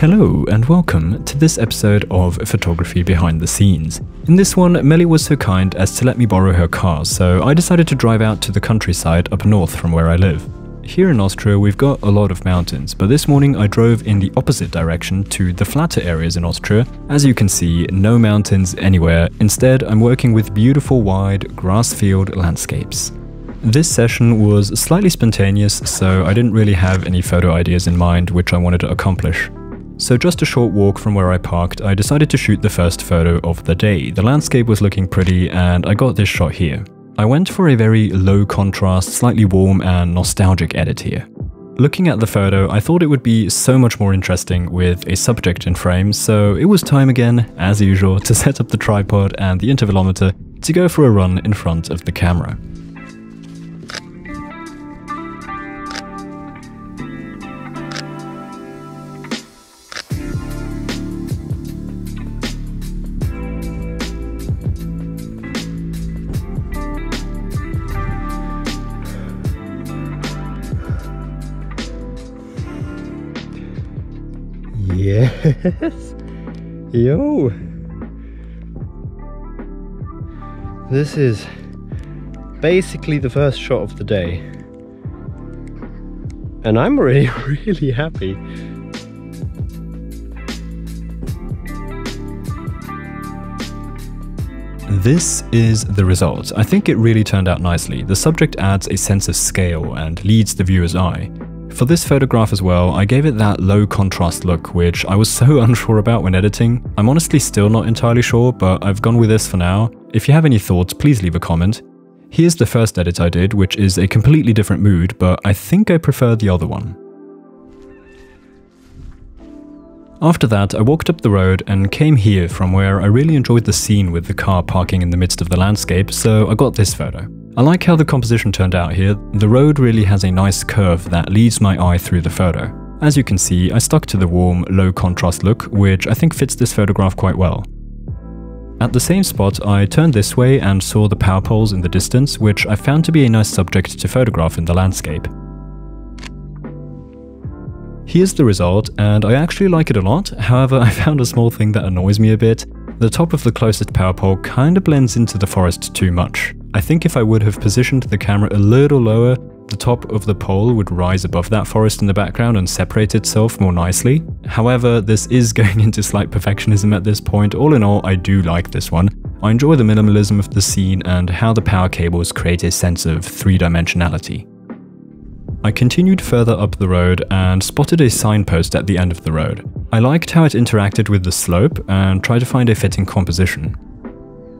Hello and welcome to this episode of Photography Behind the Scenes. In this one, Melly was so kind as to let me borrow her car, so I decided to drive out to the countryside up north from where I live. Here in Austria we've got a lot of mountains, but this morning I drove in the opposite direction to the flatter areas in Austria. As you can see, no mountains anywhere. Instead, I'm working with beautiful wide grass-field landscapes. This session was slightly spontaneous, so I didn't really have any photo ideas in mind which I wanted to accomplish. So just a short walk from where I parked, I decided to shoot the first photo of the day. The landscape was looking pretty and I got this shot here. I went for a very low contrast, slightly warm and nostalgic edit here. Looking at the photo, I thought it would be so much more interesting with a subject in frame, so it was time again, as usual, to set up the tripod and the intervalometer to go for a run in front of the camera. Yes! Yo! This is basically the first shot of the day. And I'm really happy. This is the result. I think it really turned out nicely. The subject adds a sense of scale and leads the viewer's eye. For this photograph as well, I gave it that low contrast look, which I was so unsure about when editing. I'm honestly still not entirely sure, but I've gone with this for now. If you have any thoughts, please leave a comment. Here's the first edit I did, which is a completely different mood, but I think I prefer the other one. After that, I walked up the road and came here from where I really enjoyed the scene with the car parking in the midst of the landscape, so I got this photo. I like how the composition turned out here. The road really has a nice curve that leads my eye through the photo. As you can see, I stuck to the warm, low contrast look, which I think fits this photograph quite well. At the same spot, I turned this way and saw the power poles in the distance, which I found to be a nice subject to photograph in the landscape. Here's the result, and I actually like it a lot. However, I found a small thing that annoys me a bit. The top of the closest power pole kinda blends into the forest too much. I think if I would have positioned the camera a little lower, the top of the pole would rise above that forest in the background and separate itself more nicely. However, this is going into slight perfectionism at this point. All in all, I do like this one. I enjoy the minimalism of the scene and how the power cables create a sense of three-dimensionality. I continued further up the road and spotted a signpost at the end of the road. I liked how it interacted with the slope and tried to find a fitting composition.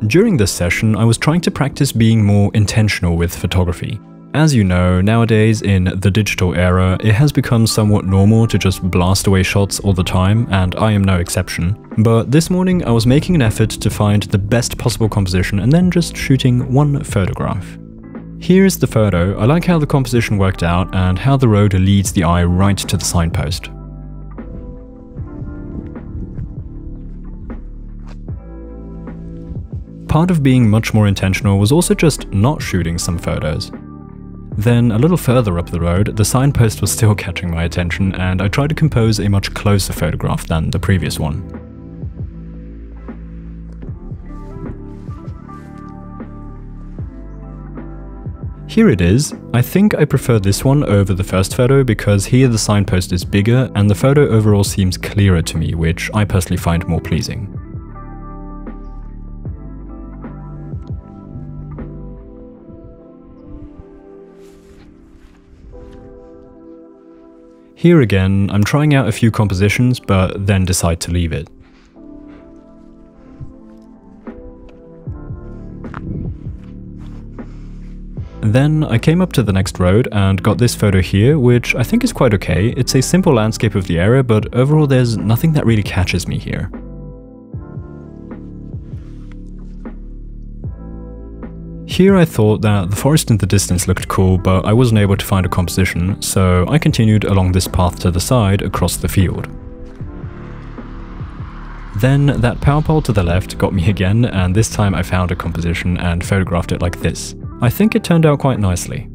During this session, I was trying to practice being more intentional with photography. As you know, nowadays in the digital era, it has become somewhat normal to just blast away shots all the time, and I am no exception. But this morning I was making an effort to find the best possible composition and then just shooting one photograph. Here's the photo. I like how the composition worked out and how the road leads the eye right to the signpost. Part of being much more intentional was also just not shooting some photos. Then, a little further up the road, the signpost was still catching my attention and I tried to compose a much closer photograph than the previous one. Here it is. I think I prefer this one over the first photo because here the signpost is bigger and the photo overall seems clearer to me, which I personally find more pleasing. Here again, I'm trying out a few compositions, but then decide to leave it. Then I came up to the next road and got this photo here, which I think is quite okay. It's a simple landscape of the area, but overall there's nothing that really catches me here. Here I thought that the forest in the distance looked cool, but I wasn't able to find a composition, so I continued along this path to the side across the field. Then that power pole to the left got me again, and this time I found a composition and photographed it like this. I think it turned out quite nicely.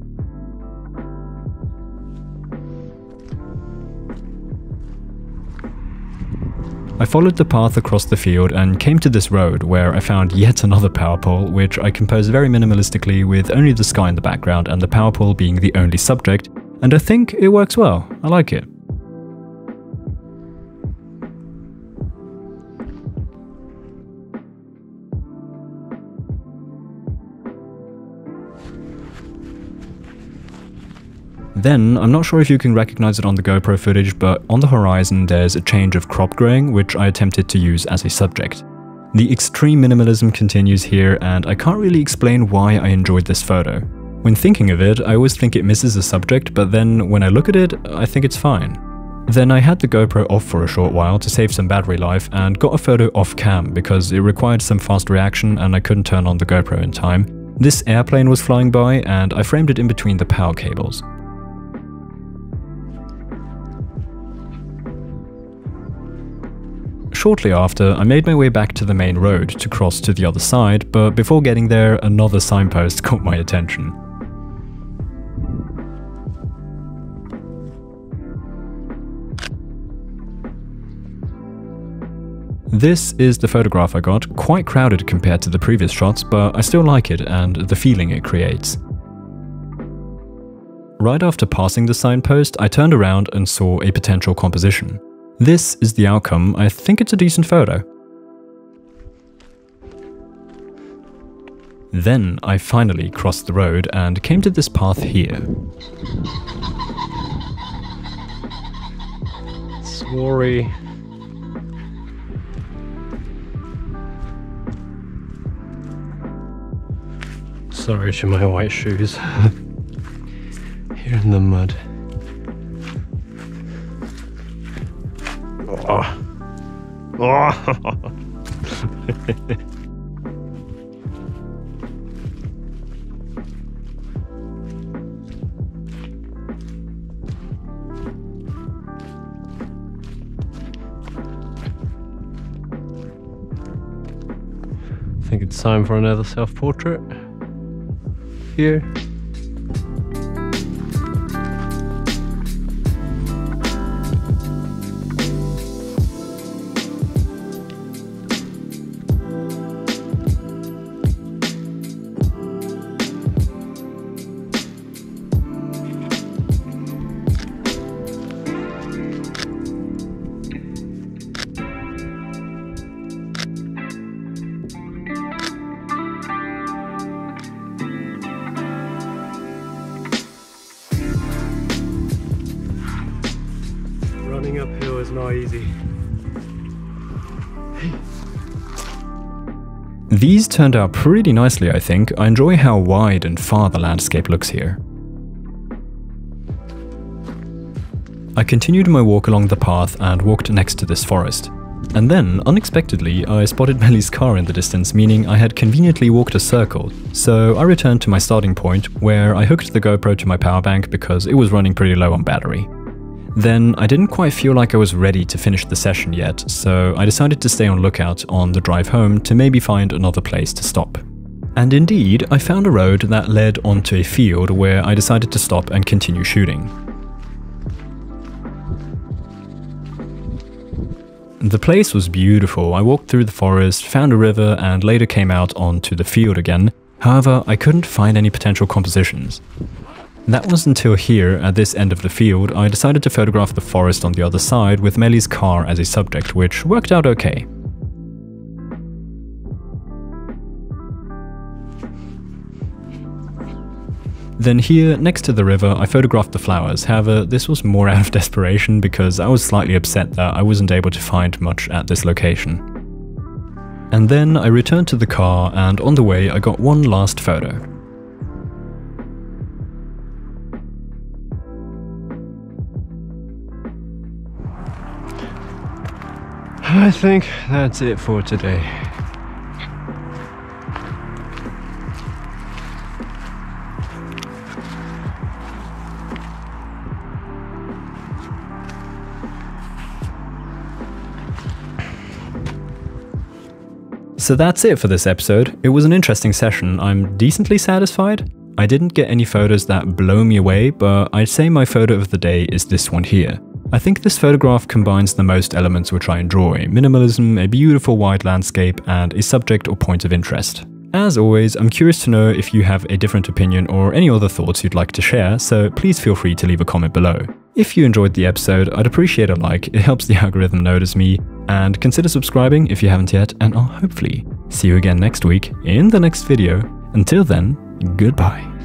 I followed the path across the field and came to this road where I found yet another power pole, which I composed very minimalistically with only the sky in the background and the power pole being the only subject, and I think it works well. I like it. Then, I'm not sure if you can recognize it on the GoPro footage, but on the horizon there's a change of crop growing, which I attempted to use as a subject. The extreme minimalism continues here, and I can't really explain why I enjoyed this photo. When thinking of it, I always think it misses a subject, but then when I look at it, I think it's fine. Then I had the GoPro off for a short while to save some battery life and got a photo off cam because it required some fast reaction and I couldn't turn on the GoPro in time. This airplane was flying by and I framed it in between the power cables. Shortly after, I made my way back to the main road to cross to the other side, but before getting there, another signpost caught my attention. This is the photograph I got, quite crowded compared to the previous shots, but I still like it and the feeling it creates. Right after passing the signpost, I turned around and saw a potential composition. This is the outcome. I think it's a decent photo. Then I finally crossed the road and came to this path here. Sorry. Sorry to my white shoes. Here in the mud. Oh. Oh. I think it's time for another self-portrait. Here. Running uphill is not easy. These turned out pretty nicely, I think. I enjoy how wide and far the landscape looks here. I continued my walk along the path and walked next to this forest. And then, unexpectedly, I spotted Melly's car in the distance, meaning I had conveniently walked a circle. So I returned to my starting point, where I hooked the GoPro to my power bank because it was running pretty low on battery. Then I didn't quite feel like I was ready to finish the session yet, so I decided to stay on lookout on the drive home to maybe find another place to stop. And indeed, I found a road that led onto a field where I decided to stop and continue shooting. The place was beautiful. I walked through the forest, found a river, and later came out onto the field again. However, I couldn't find any potential compositions. That was until here, at this end of the field, I decided to photograph the forest on the other side with Melly's car as a subject, which worked out okay. Then here, next to the river, I photographed the flowers. However, this was more out of desperation because I was slightly upset that I wasn't able to find much at this location. And then I returned to the car, and on the way I got one last photo. I think that's it for today. So that's it for this episode. It was an interesting session. I'm decently satisfied. I didn't get any photos that blow me away, but I'd say my photo of the day is this one here. I think this photograph combines the most elements which I enjoy: minimalism, a beautiful wide landscape, and a subject or point of interest. As always, I'm curious to know if you have a different opinion or any other thoughts you'd like to share, so please feel free to leave a comment below. If you enjoyed the episode, I'd appreciate a like, it helps the algorithm notice me, and consider subscribing if you haven't yet, and I'll hopefully see you again next week in the next video. Until then, goodbye.